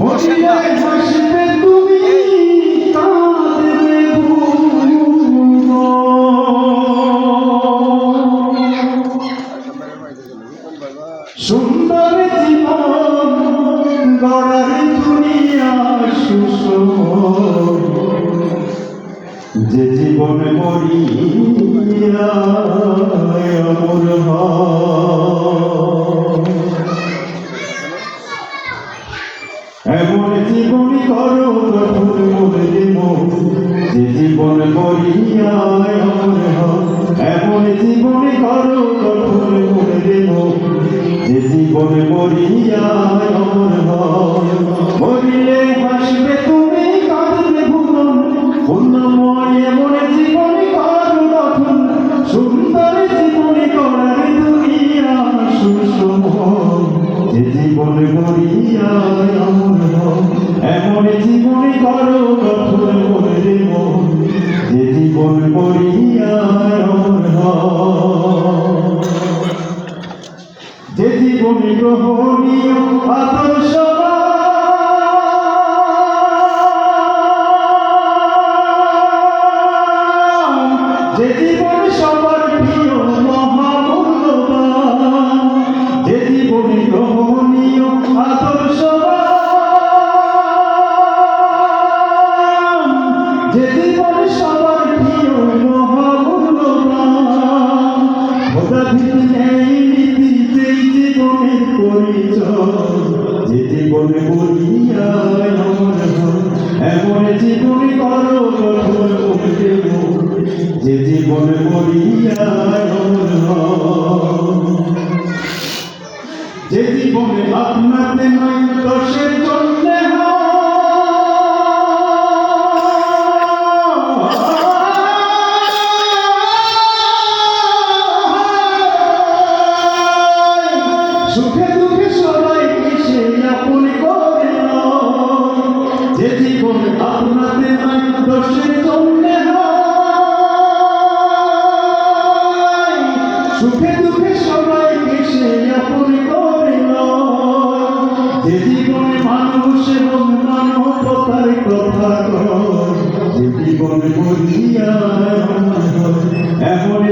বসেন না। সুন্দর জীবন গড়ার দুনিয়া সুষম, যে জীবন মরিয়া অমর এমন জীবন করো প্রভুর মনে দেব, যে জীবন মরিয়া অমর এমন জীবন করো প্রভুর মনে দেব, যে জীবন মরিয়া অমর মরিলে হাসবে তুমি কাঁদবে ভুবন, পুণ্যময় এমন জীবন করো গঠন, সুন্দর জীবন করার দুনিয়া সুষম, যে জীবন মরিয়া অমর এমন জীবন করো গঠন করে দেব, যে জীবন মরিয়া অমর, যে জীবন গ্রহণীয় আদর্শ, যে জীবন সবার প্রিয় মহামূল্যবান, যে জীবন গ্রহণীয় আদর্শ, যে জীবন সবার প্রিয় মহামূল্যবান, খোদা ভীতি নেই নীতি যেই জীবনের পরিচয়, যে জীবন মরিয়া অমর এমন জীবন করো কঠোর দেব, যে জীবন মরিয়া অমর, যে জীবনে আপনাতে